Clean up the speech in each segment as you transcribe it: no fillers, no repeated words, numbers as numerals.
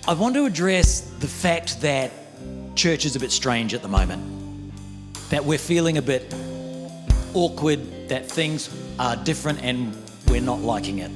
I want to address the fact that church is a bit strange at the moment, that we're feeling a bit awkward, that things are different and we're not liking it.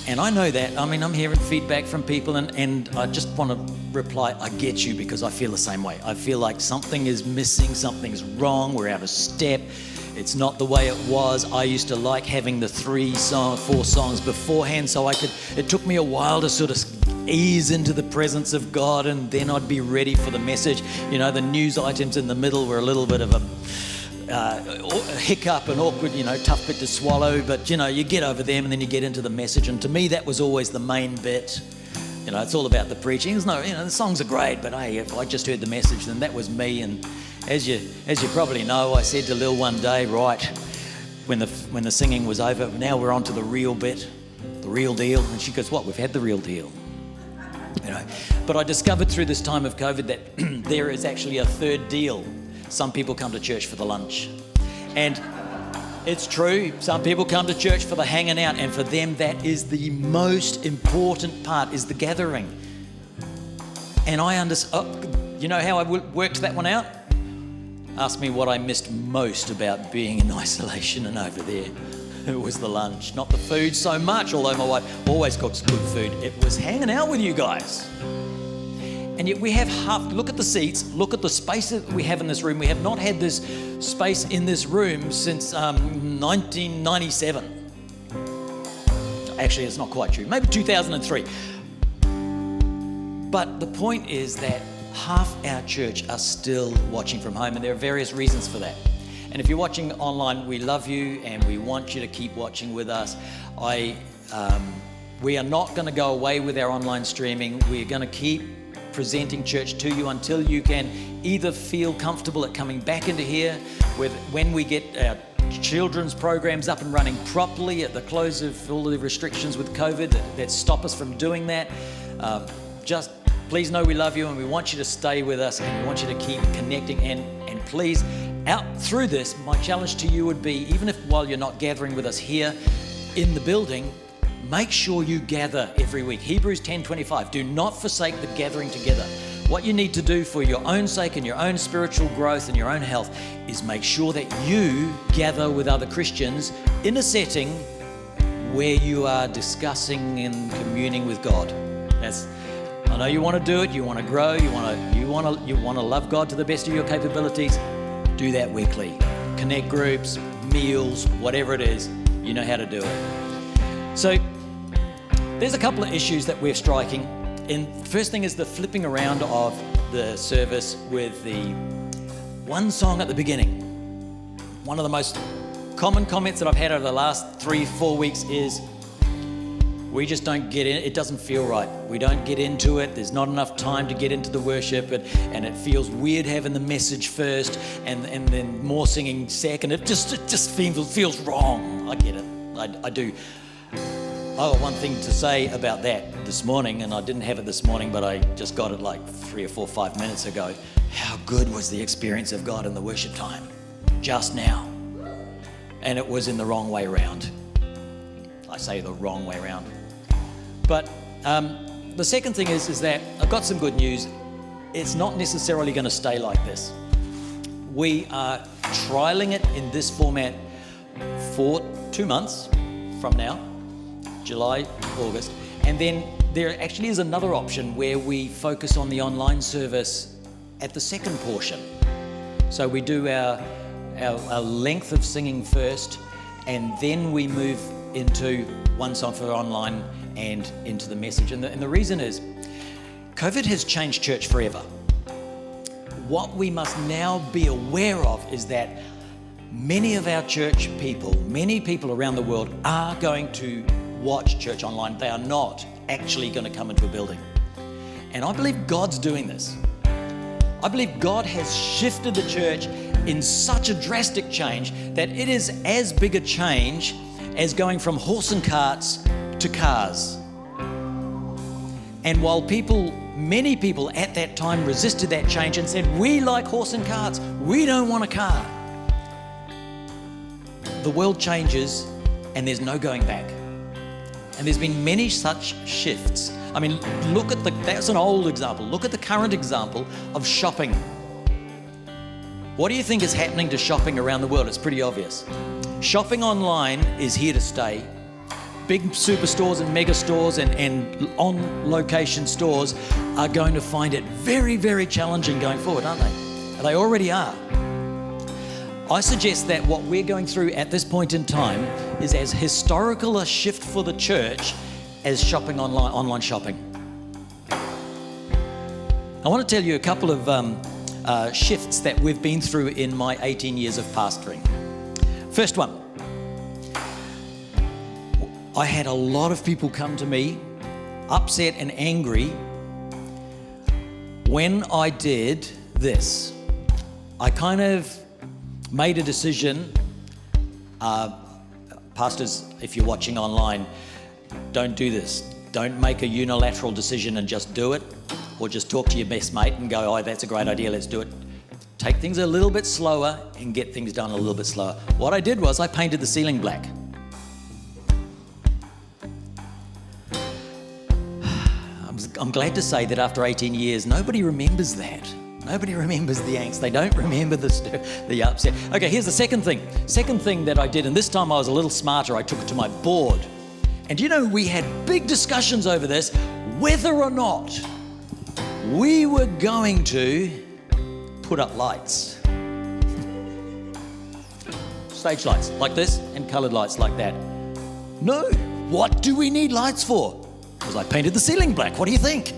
And I know that. I mean, I'm hearing feedback from people and I just want to reply, I get you, because I feel the same way. I feel like something is missing, something's wrong, we're out of step. It's not the way it was. I used to like having the 4 songs beforehand, so it took me a while to sort of ease into the presence of God, and then I'd be ready for the message. You know, the news items in the middle were a little bit of a hiccup and awkward, tough bit to swallow, but you get over them and then you get into the message. And to me, that was always the main bit. It's all about the preaching. The songs are great, but hey, if I just heard the message, then that was me. And as you probably know, I said to Lil one day, right, when the singing was over, now we're on to the real bit, the real deal. And she goes, what? We've had the real deal. But I discovered through this time of COVID that there is actually a third deal. Some people come to church for the lunch. And it's true, some people come to church for the hanging out, and for them that is the most important part, is the gathering. And I understand, you know how I worked that one out? Ask me what I missed most about being in isolation and over there. It was the lunch, not the food so much, although my wife always cooks good food. It was hanging out with you guys. And yet we have look at the seats, look at the space that we have in this room. We have not had this space in this room since 1997. Actually, it's not quite true, maybe 2003. But the point is that half our church are still watching from home, and there are various reasons for that. And if you're watching online, we love you and we want you to keep watching with us. We are not going to go away with our online streaming. We're going to keep presenting church to you until you can either feel comfortable at coming back into here, when we get our children's programs up and running properly at the close of all the restrictions with COVID that stop us from doing that. Just please know we love you and we want you to stay with us and we want you to keep connecting, and please, out through this, my challenge to you would be, even if while you're not gathering with us here in the building, make sure you gather every week. Hebrews 10:25, do not forsake the gathering together. What you need to do for your own sake and your own spiritual growth and your own health is make sure that you gather with other Christians in a setting where you are discussing and communing with God. I know you want to do it, you want to grow, you want to love God to the best of your capabilities. Do that weekly. Connect groups, meals, whatever it is, you know how to do it. So there's a couple of issues that we're striking. And the first thing is the flipping around of the service with the one song at the beginning. One of the most common comments that I've had over the last 3-4 weeks is, we just don't get in, it doesn't feel right. We don't get into it, there's not enough time to get into the worship, and it feels weird having the message first and then more singing second. It just feels wrong. I get it, I do. I got one thing to say about that this morning, and I didn't have it this morning, but I just got it like 3 or 4 or 5 minutes ago. How good was the experience of God in the worship time just now? And it was in the wrong way around. I say the wrong way around. But the second thing is that I've got some good news. It's not necessarily going to stay like this. We are trialing it in this format for 2 months from now, July, August. And then there actually is another option where we focus on the online service at the second portion. So we do our length of singing first, and then we move into one song for online and into the message. And the reason is, COVID has changed church forever. What we must now be aware of is that many of our church people, many people around the world are going to watch church online. They are not actually going to come into a building. And I believe God's doing this. I believe God has shifted the church in such a drastic change that it is as big a change as going from horse and carts to cars. And while many people at that time resisted that change and said, we like horse and carts, we don't want a car. The world changes and there's no going back. And there's been many such shifts I mean, that's an old example. Look at the current example of shopping. What do you think is happening to shopping around the world? It's pretty obvious. Shopping online is here to stay. Big superstores and mega stores and on-location stores are going to find it very, very challenging going forward, aren't they? They already are. I suggest that what we're going through at this point in time is as historical a shift for the church as shopping online shopping. I want to tell you a couple of shifts that we've been through in my 18 years of pastoring. First one, I had a lot of people come to me upset and angry when I did this. I kind of made a decision. Pastors, if you're watching online, don't do this. Don't make a unilateral decision and just do it, or just talk to your best mate and go, oh, that's a great idea, let's do it. Take things a little bit slower and get things done a little bit slower. What I did was I painted the ceiling black. I'm glad to say that after 18 years, nobody remembers that. Nobody remembers the angst. They don't remember the upset. Okay, here's the second thing. Second thing that I did, and this time I was a little smarter. I took it to my board. And you know, we had big discussions over this, whether or not we were going to put up lights. Stage lights like this and coloured lights like that. No, what do we need lights for? Because I painted the ceiling black. What do you think?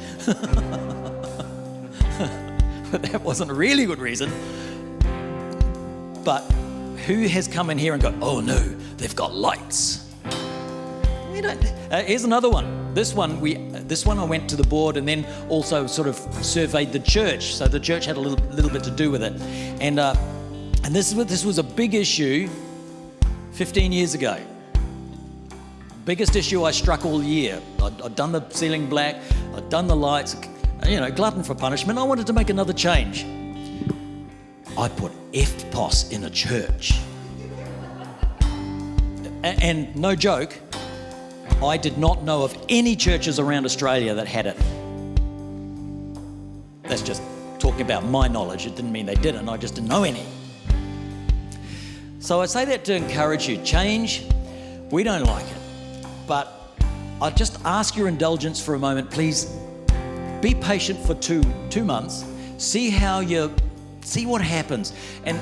But that wasn't a really good reason. But who has come in here and go, oh no, they've got lights? We don't. Here's another one. This one I went to the board and then also sort of surveyed the church. So the church had a little bit to do with it. And this was a big issue 15 years ago. Biggest issue I struck all year. I'd done the ceiling black, I'd done the lights, you know, glutton for punishment. I wanted to make another change. I put FPOS in a church. And no joke, I did not know of any churches around Australia that had it. That's just talking about my knowledge. It didn't mean they didn't, I just didn't know any. So I say that to encourage you. Change, we don't like it. But I'll just ask your indulgence for a moment. Please be patient for two months. See what happens. And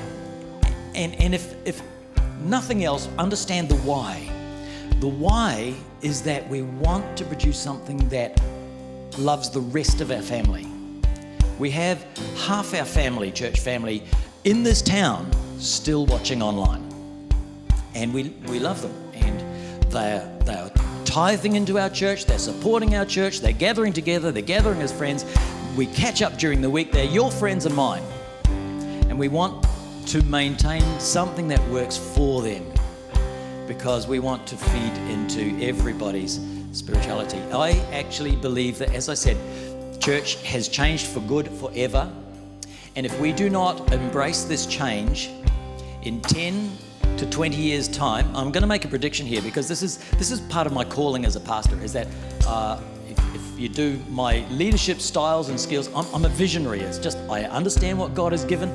if nothing else, understand the why. The why is that we want to produce something that loves the rest of our family. We have half our family, church family, in this town still watching online. And we love them. And they are tithing into our church, they're supporting our church, they're gathering together, they're gathering as friends. We catch up during the week, they're your friends and mine. And we want to maintain something that works for them because we want to feed into everybody's spirituality. I actually believe that, as I said, church has changed for good forever. And if we do not embrace this change, in 10 to 20 years' time, I'm going to make a prediction here because this is part of my calling as a pastor, is that if you do my leadership styles and skills, I'm a visionary. It's just, I understand what God has given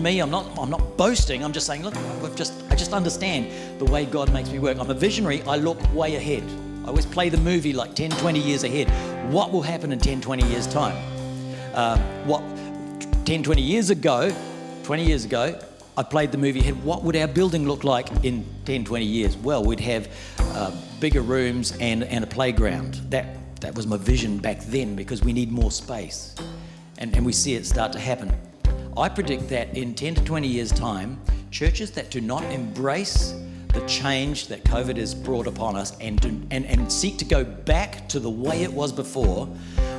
me. I'm not boasting. I'm just saying, look, I just understand the way God makes me work. I'm a visionary. I look way ahead. I always play the movie like 10, 20 years ahead. What will happen in 10, 20 years' time? 20 years ago, I played the movie ahead. What would our building look like in 10, 20 years? Well, we'd have bigger rooms and a playground. That was my vision back then because we need more space. And we see it start to happen. I predict that in 10 to 20 years' time, churches that do not embrace the change that COVID has brought upon us and seek to go back to the way it was before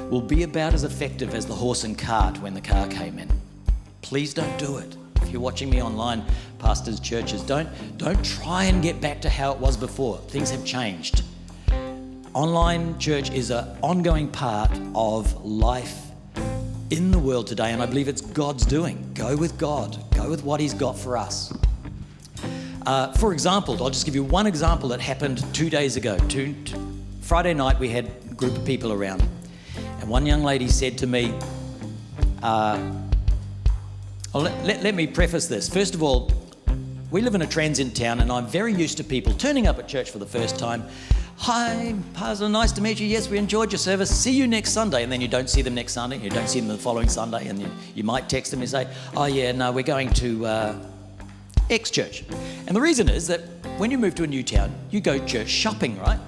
will be about as effective as the horse and cart when the car came in. Please don't do it. If you're watching me online, pastors, churches, don't try and get back to how it was before. Things have changed. Online church is an ongoing part of life in the world today, and I believe it's God's doing. Go with God. Go with what He's got for us. For example, I'll just give you one example that happened 2 days ago. Friday night we had group of people around. And one young lady said to me, let me preface this. First of all, we live in a transient town, and I'm very used to people turning up at church for the first time. Hi, Pastor, nice to meet you. Yes, we enjoyed your service. See you next Sunday. And then you don't see them next Sunday. You don't see them the following Sunday. And you might text them and say, oh yeah, no, we're going to X church. And the reason is that when you move to a new town, you go church shopping, right?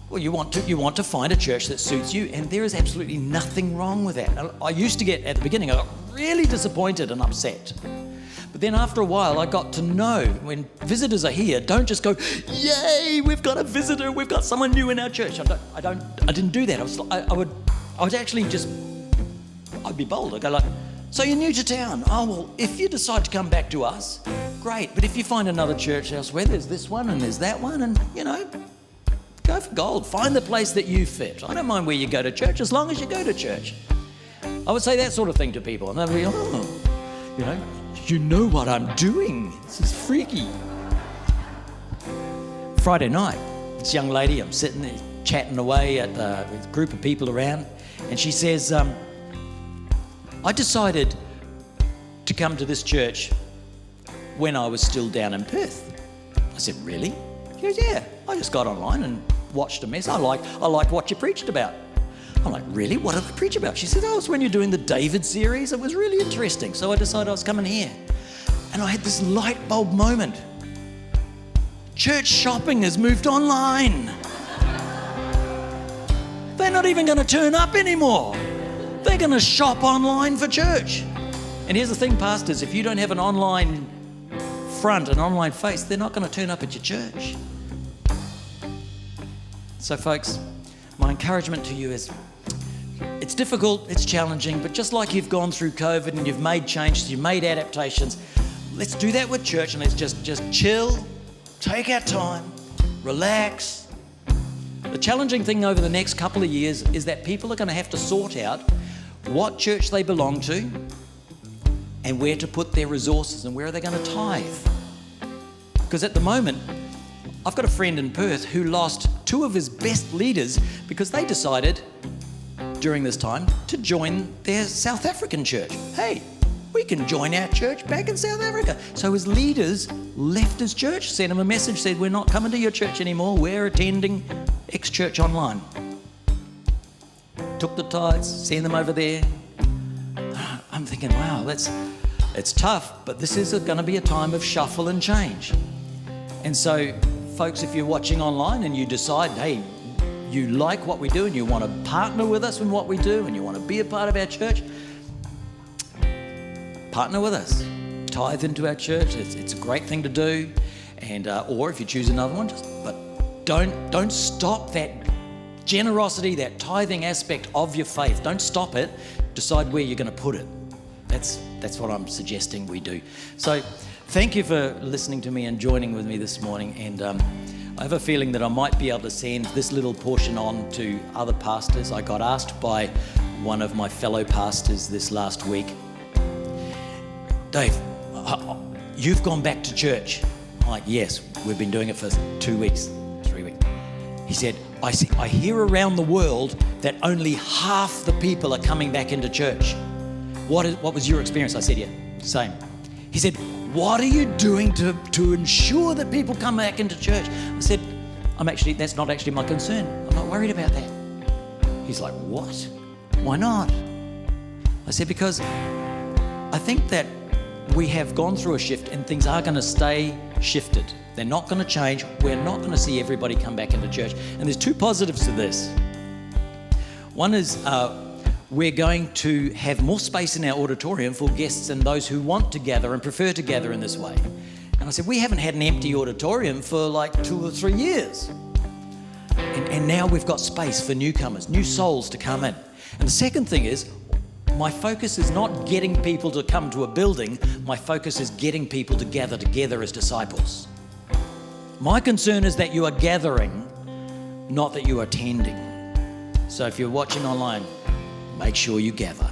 Well, you want to find a church that suits you, and there is absolutely nothing wrong with that. I used to get, at the beginning, I got really disappointed and upset. But then after a while, I got to know when visitors are here, don't just go, yay, we've got a visitor, we've got someone new in our church. I didn't do that. I'd be bold. I'd go like, so you're new to town. Oh, well, if you decide to come back to us, great. But if you find another church elsewhere, there's this one and there's that one, and, go for gold. Find the place that you fit. I don't mind where you go to church as long as you go to church. I would say that sort of thing to people, and they'd be, you know what I'm doing. This is freaky. Friday night, this young lady, I'm sitting there chatting away with a group of people around, and she says, I decided to come to this church when I was still down in Perth. I said, really? She goes, yeah. I just got online and watched a mess. I liked what you preached about. I'm like, really? What did I preach about? She said, oh, it's when you're doing the David series. It was really interesting. So I decided I was coming here. And I had this light bulb moment. Church shopping has moved online. They're not even going to turn up anymore. They're going to shop online for church. And here's the thing, pastors, if you don't have an online front, an online face, they're not going to turn up at your church. So folks, my encouragement to you is, it's difficult, it's challenging, but just like you've gone through COVID and you've made changes, you've made adaptations, let's do that with church, and let's just chill, take our time, relax. The challenging thing over the next couple of years is that people are going to have to sort out what church they belong to and where to put their resources and where are they going to tithe. Because at the moment, I've got a friend in Perth who lost 2 of his best leaders because they decided during this time to join their South African church. Hey, we can join our church back in South Africa. So his leaders left his church, sent him a message, said, we're not coming to your church anymore, we're attending X church online. Took the tithes, sent them over there. I'm thinking, wow, it's tough, but this is going to be a time of shuffle and change. And so, folks, if you're watching online and you decide, hey, you like what we do and you want to partner with us in what we do and you want to be a part of our church, partner with us. Tithe into our church. It's a great thing to do. And or if you choose another one, but don't stop that generosity, that tithing aspect of your faith. Don't stop it. Decide where you're going to put it. That's what I'm suggesting we do. So thank you for listening to me and joining with me this morning. And I have a feeling that I might be able to send this little portion on to other pastors. I got asked by one of my fellow pastors this last week, Dave, you've gone back to church. I'm like, yes, we've been doing it for 2 weeks, 3 weeks. He said, I hear around the world that only half the people are coming back into church. What was your experience? I said, yeah, same. He said, what are you doing to ensure that people come back into church? I said, that's not actually my concern. I'm not worried about that. He's like, what? Why not? I said, because I think that we have gone through a shift and things are going to stay shifted. They're not going to change. We're not going to see everybody come back into church. And there's 2 positives to this. One is we're going to have more space in our auditorium for guests and those who want to gather and prefer to gather in this way. And I said, we haven't had an empty auditorium for like 2 or 3 years. And now we've got space for newcomers, new souls to come in. And the second thing is, my focus is not getting people to come to a building. My focus is getting people to gather together as disciples. My concern is that you are gathering, not that you are attending. So if you're watching online, make sure you gather.